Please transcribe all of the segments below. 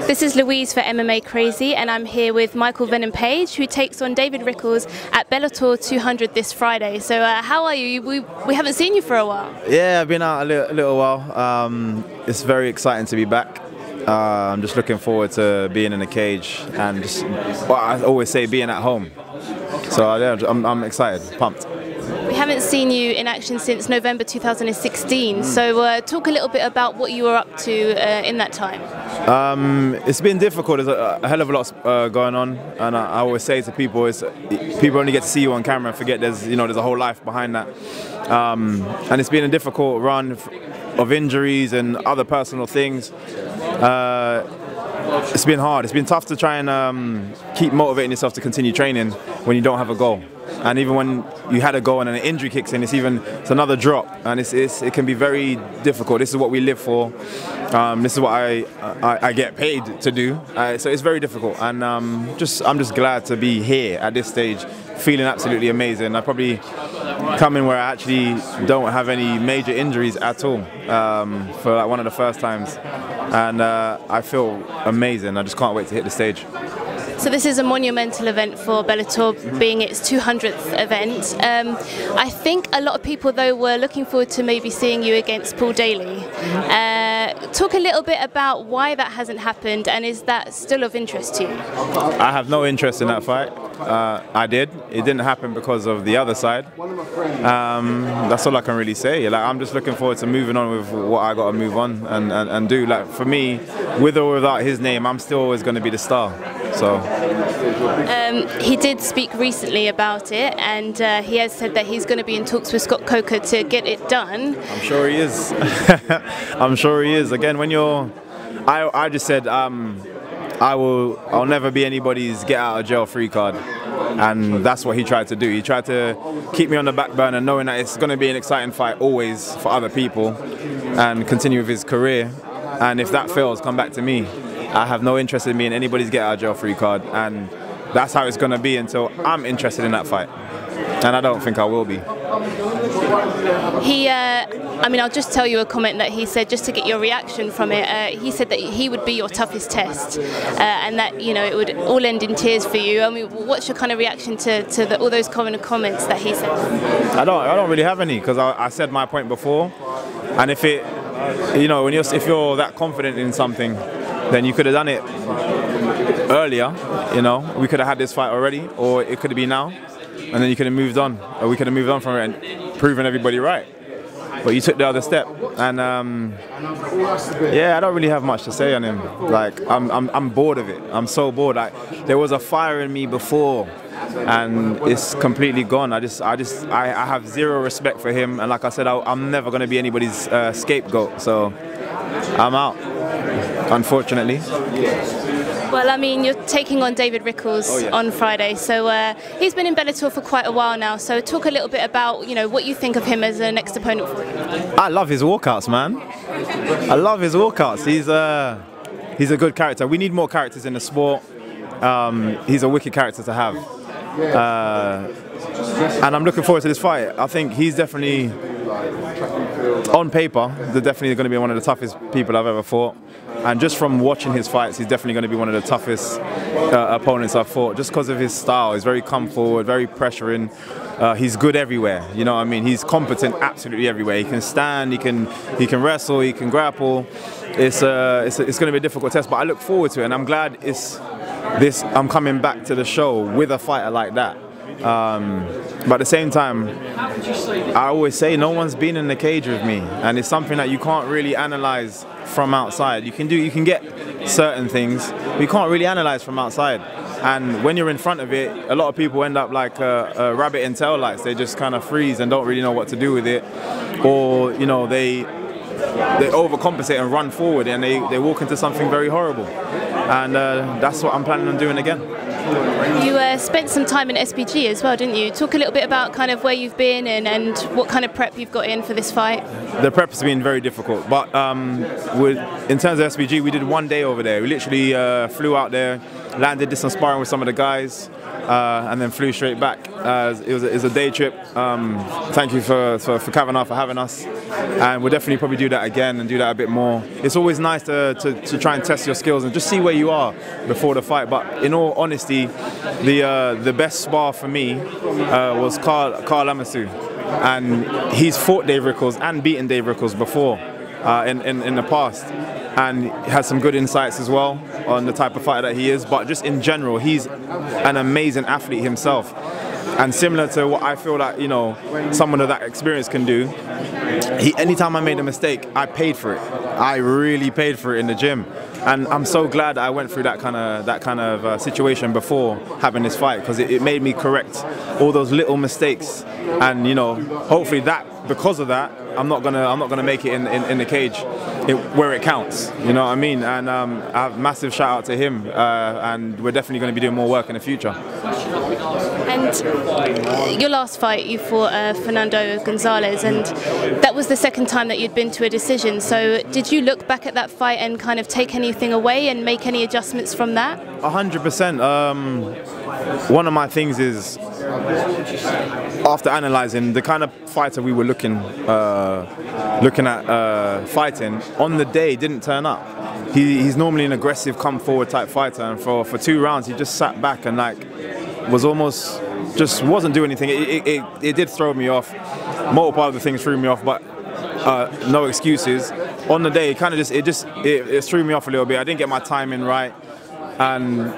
This is Louise for MMA Crazy, and I'm here with Michael Venom Page, who takes on David Rickles at Bellator 200 this Friday. So how are you? We haven't seen you for a while. Yeah, I've been out a little while. It's very exciting to be back. I'm just looking forward to being in the cage and just, well, I always say, being at home. So yeah, I'm excited, pumped. We haven't seen you in action since November 2016, so talk a little bit about what you were up to in that time. It's been difficult. There's a hell of a lot going on, and I always say to people, people only get to see you on camera and forget there's a whole life behind that. And it's been a difficult run of injuries and other personal things. It's been hard. It's been tough to try and keep motivating yourself to continue training when you don't have a goal. And even when you had a goal and an injury kicks in, it's another drop, and it can be very difficult. This is what we live for. This is what I get paid to do. So it's very difficult, and I'm just glad to be here at this stage, feeling absolutely amazing. I probably come in where I actually don't have any major injuries at all for like one of the first times, and I feel amazing. I just can't wait to hit the stage. So this is a monumental event for Bellator, being its 200th event. I think a lot of people, though, were looking forward to maybe seeing you against Paul Daley. Talk a little bit about why that hasn't happened, and is that still of interest to you? I have no interest in that fight. It didn't happen because of the other side. That's all I can really say. Like, I'm just looking forward to moving on with what I got to move on and do. Like, for me, with or without his name, I'm still always going to be the star. So he did speak recently about it, and he has said that he's going to be in talks with Scott Coker to get it done. I'm sure he is. I'm sure he is. Again, I just said I'll never be anybody's get out of jail free card, and that's what he tried to do. He tried to keep me on the back burner, knowing that it's going to be an exciting fight always for other people, and continue with his career. And if that fails, come back to me. I have no interest in being anybody's get out of jail free card, and that's how it's going to be until I'm interested in that fight, and I don't think I will be. I'll just tell you a comment that he said, just to get your reaction from it. He said that he would be your toughest test, and that it would all end in tears for you. I mean, what's your kind of reaction to all those common comments that he said? I don't really have any, because I said my point before, and if you're that confident in something, then you could have done it earlier. We could have had this fight already, or it could have been now, and then you could have moved on, or we could have moved on from it and proven everybody right. But you took the other step, and yeah, I don't really have much to say on him. Like, I'm bored of it. I'm so bored. There was a fire in me before, and it's completely gone. I have zero respect for him, and like I said, I'm never going to be anybody's scapegoat. So I'm out, unfortunately. Well, I mean, you're taking on David Rickles on Friday, so he's been in Bellator for quite a while now. So talk a little bit about what you think of him as a next opponent for you. I love his walkouts, man. I love his walkouts. He's a good character. We need more characters in the sport. He's a wicked character to have, and I'm looking forward to this fight. I think he's definitely, on paper, they're definitely going to be one of the toughest people I've ever fought. And just from watching his fights, he's definitely going to be one of the toughest opponents I've fought, just because of his style. He's very come forward, very pressuring. He's good everywhere. You know what I mean? He's competent absolutely everywhere. He can stand, he can wrestle, he can grapple. It's going to be a difficult test, but I look forward to it, and I'm glad I'm coming back to the show with a fighter like that. But at the same time, I always say no one's been in the cage with me, and it's something that you can't really analyze from outside. You can get certain things, but you can't really analyze from outside. And when you're in front of it, a lot of people end up like a rabbit in tail lights. They just kind of freeze and don't really know what to do with it, or they overcompensate and run forward, and they walk into something very horrible. And that's what I'm planning on doing again. You spent some time in SBG as well, didn't you? Talk a little bit about kind of where you've been and what kind of prep you've got in for this fight. The prep has been very difficult, but in terms of SBG, we did one day over there. We literally flew out there, did some sparring with some of the guys, and then flew straight back. It was a day trip. Thank you for Kavanagh for having us, and we'll definitely probably do that again and do that a bit more. It's always nice to try and test your skills and just see where you are before the fight. But in all honesty, the best spar for me was Carl Amasu, and he's fought Dave Rickles and beaten Dave Rickles before in the past. And has some good insights as well on the type of fighter that he is. But just in general, he's an amazing athlete himself. And similar to what I feel that, you know, someone of that experience can do, anytime I made a mistake, I paid for it. I really paid for it in the gym. And I'm so glad that I went through that kind of situation before having this fight, because it made me correct all those little mistakes. And, you know, hopefully because of that, I'm not gonna make it in the cage where it counts. You know what I mean? And I have massive shout out to him, and we're definitely going to be doing more work in the future. And your last fight, you fought Fernando Gonzalez, and that was the second time that you'd been to a decision. So did you look back at that fight and kind of take anything away and make any adjustments from that? 100%. One of my things is, after analysing the kind of fighter we were looking at fighting, on the day didn't turn up. He's normally an aggressive, come forward type fighter, and for 2 rounds he just sat back and was almost just wasn't doing anything. It did throw me off. Multiple other things threw me off, but no excuses. On the day, it threw me off a little bit. I didn't get my timing right. And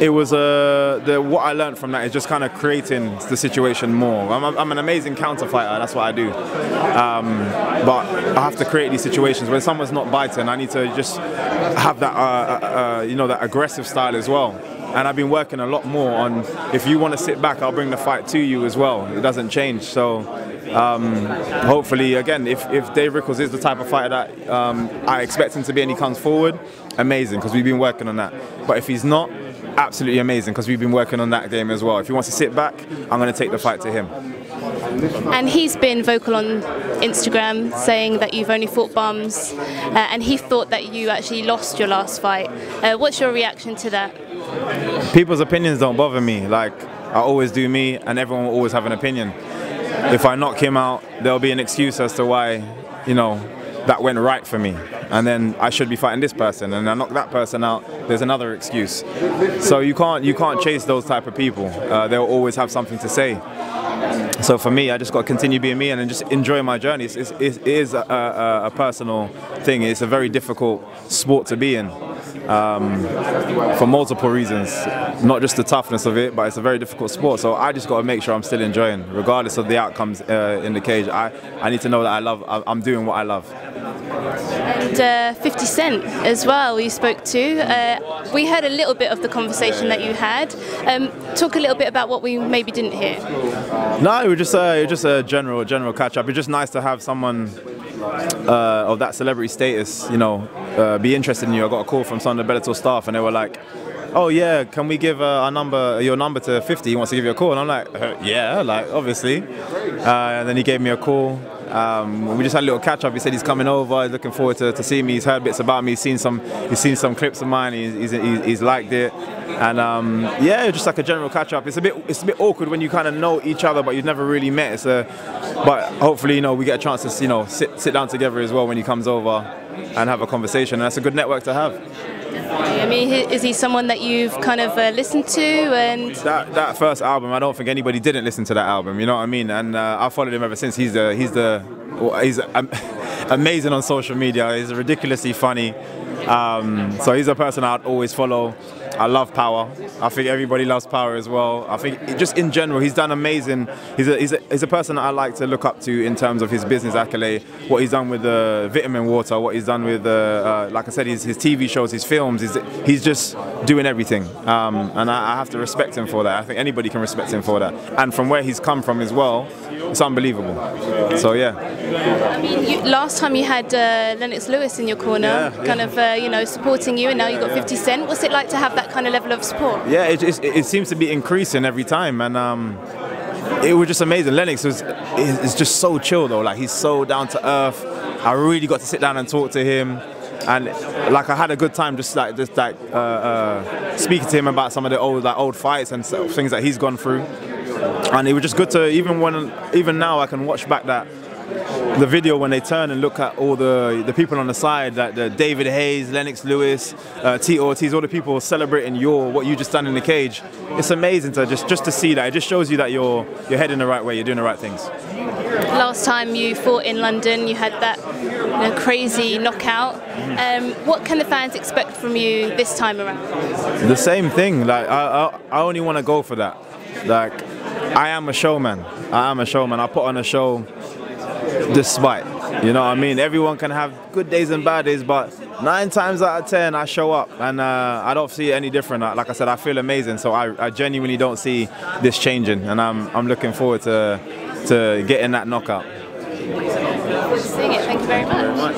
it was what I learned from that is just kind of creating the situation more. I'm an amazing counter fighter, that's what I do. But I have to create these situations when someone's not biting. I need to just have that, you know, that aggressive style as well. And I've been working a lot more on, if you want to sit back, I'll bring the fight to you as well. It doesn't change. So hopefully, again, if Dave Rickles is the type of fighter that I expect him to be and he comes forward, amazing, because we've been working on that. But if he's not, absolutely amazing, because we've been working on that game as well. If he wants to sit back, I'm going to take the fight to him. And he's been vocal on Instagram saying that you've only fought bums, and he thought that you actually lost your last fight. What's your reaction to that? People's opinions don't bother me. Like, I always do me, and everyone will always have an opinion. If I knock him out, there'll be an excuse as to why, you know, that went right for me. And then I should be fighting this person, and I knock that person out, there's another excuse. So you can't chase those type of people. They'll always have something to say. So for me, I just got to continue being me and then just enjoy my journey. It is a personal thing. It's a very difficult sport to be in. For multiple reasons, not just the toughness of it, but it's a very difficult sport. So I just got to make sure I'm still enjoying, regardless of the outcomes in the cage. I need to know that I'm doing what I love. And 50 Cent as well, you spoke to. We heard a little bit of the conversation that you had. Talk a little bit about what we maybe didn't hear. No, it was just a general catch up. It's just nice to have someone of that celebrity status, you know, be interested in you. I got a call from some of the Bellator staff, and they were like, "Oh yeah, can we give your number to 50? He wants to give you a call." And I'm like, "Yeah, like obviously." And then he gave me a call. We just had a little catch up. He said he's coming over. He's looking forward to seeing me. He's heard bits about me. He's seen some clips of mine. He's liked it. And yeah, just like a general catch up. It's a bit awkward when you kind of know each other, but you've never really met. But hopefully, you know, we get a chance to, you know, sit down together as well when he comes over and have a conversation. And that's a good network to have. I mean, is he someone that you've kind of listened to? And that first album, I don't think anybody didn't listen to that album. You know what I mean? And I followed him ever since. He's amazing on social media. He's ridiculously funny. So he's a person I'd always follow. I love Power. I think everybody loves Power as well. I think just in general, he's done amazing. He's a person that I like to look up to in terms of his business accolade, what he's done with the vitamin water, what he's done with like I said, his TV shows, his films. He's just doing everything, and I have to respect him for that. I think anybody can respect him for that. And from where he's come from as well, it's unbelievable. So yeah. I mean, last time you had Lennox Lewis in your corner, kind of you know, supporting you, and now you've got 50 Cent. What's it like to have that kind of level of support? Yeah, it seems to be increasing every time, and it was just amazing. Lennox is just so chill though. Like, he's so down to earth. I really got to sit down and talk to him. and like I had a good time just speaking to him about some of the old fights and things that he's gone through. And it was just good to, even now I can watch back the video when they turn and look at all the people on the side, like the David Hayes, Lennox Lewis, T. Ortiz, all the people celebrating what you just done in the cage. It's amazing to just to see that. It just shows you that you're heading the right way, you're doing the right things. Last time you fought in London, you had that crazy knockout. What can the fans expect from you this time around? The same thing. Like I only want to go for that. Like I am a showman. I put on a show despite, you know what I mean? Everyone can have good days and bad days, but 9 times out of 10 I show up, and I don't see it any different. Like I said, I feel amazing, so I genuinely don't see this changing, and I'm looking forward to getting that knockout. Seeing it. Thank you very much.